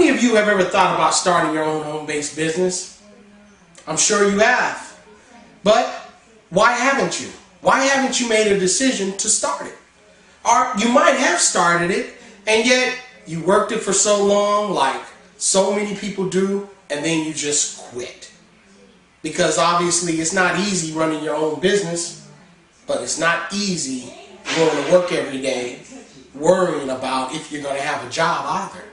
many of you have ever thought about starting your own home-based business? I'm sure you have. But why haven't you? Why haven't you made a decision to start it? Or you might have started it, and yet you worked it for so long, like so many people do, and then you just quit. Because obviously it's not easy running your own business, but it's not easy going to work every day worrying about if you're going to have a job either.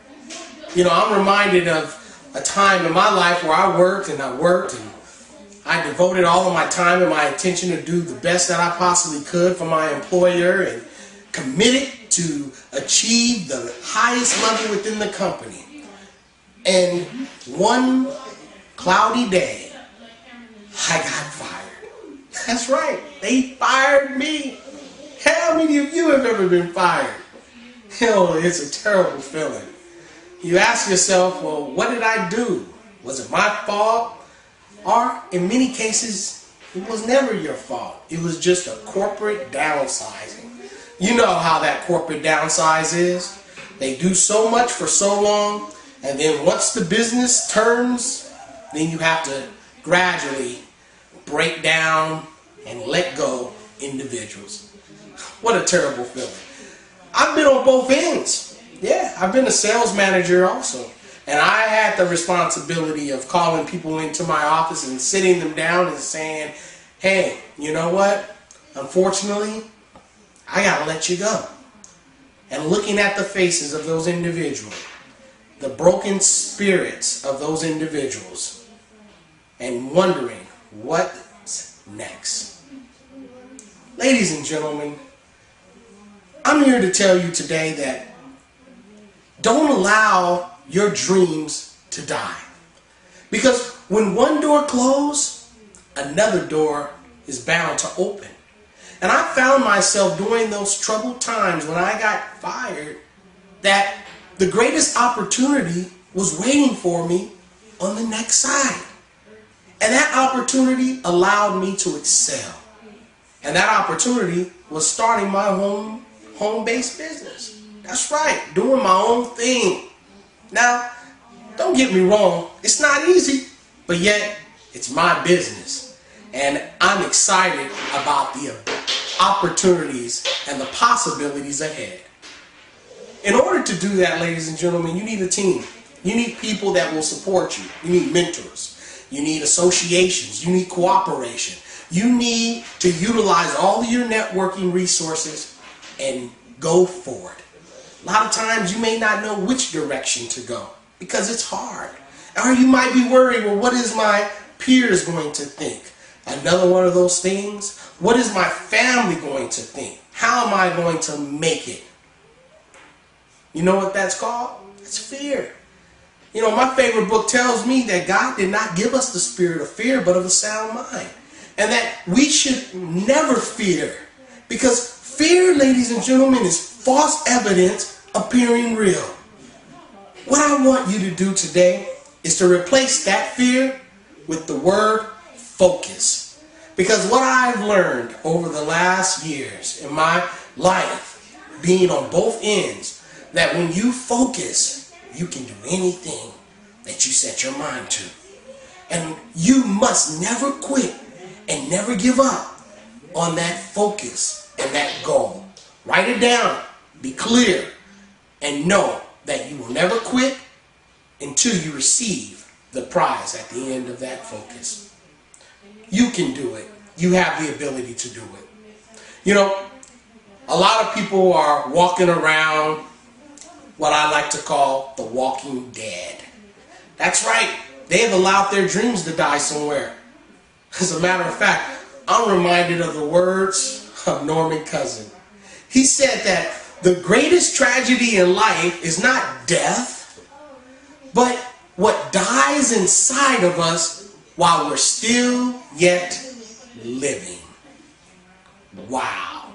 You know, I'm reminded of a time in my life where I worked and I devoted all of my time and my attention to do the best that I possibly could for my employer and committed to achieve the highest level within the company. And one cloudy day, I got fired. That's right, they fired me. How many of you have ever been fired? Hell, it's a terrible feeling. You ask yourself, well, what did I do? Was it my fault? Or in many cases, it was never your fault. It was just a corporate downsizing. You know how that corporate downsize is. They do so much for so long, and then once the business turns, then you have to gradually break down and let go individuals. What a terrible feeling. I've been on both ends. Yeah, I've been a sales manager also. And I had the responsibility of calling people into my office and sitting them down and saying, hey, you know what? Unfortunately, I gotta let you go. And looking at the faces of those individuals, the broken spirits of those individuals, and wondering what's next. Ladies and gentlemen, I'm here to tell you today that don't allow your dreams to die. Because when one door closes, another door is bound to open. And I found myself during those troubled times when I got fired that the greatest opportunity was waiting for me on the next side. And that opportunity allowed me to excel. And that opportunity was starting my home-based business. That's right, doing my own thing. Now, don't get me wrong, it's not easy, but yet it's my business. And I'm excited about the opportunities and the possibilities ahead. In order to do that, ladies and gentlemen, you need a team. You need people that will support you. You need mentors. You need associations. You need cooperation. You need to utilize all of your networking resources and go for it. A lot of times you may not know which direction to go because it's hard. Or you might be worried, well, what is my peers going to think? Another one of those things. What is my family going to think? How am I going to make it? You know what that's called? It's fear. You know, my favorite book tells me that God did not give us the spirit of fear, but of a sound mind. And that we should never fear. Because fear, ladies and gentlemen, is false evidence appearing real. What I want you to do today is to replace that fear with the word focus. Because what I've learned over the last years in my life, being on both ends, that when you focus, you can do anything that you set your mind to. And you must never quit and never give up on that focus and that goal. Write it down, be clear, and know that you will never quit until you receive the prize at the end of that focus. You can do it. You have the ability to do it. You know, a lot of people are walking around what I like to call the walking dead. That's right. They have allowed their dreams to die somewhere. As a matter of fact, I'm reminded of the words of Norman Cousin. He said that the greatest tragedy in life is not death, but what dies inside of us while we're still yet living. Wow.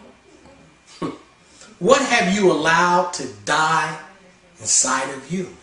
What have you allowed to die inside of you?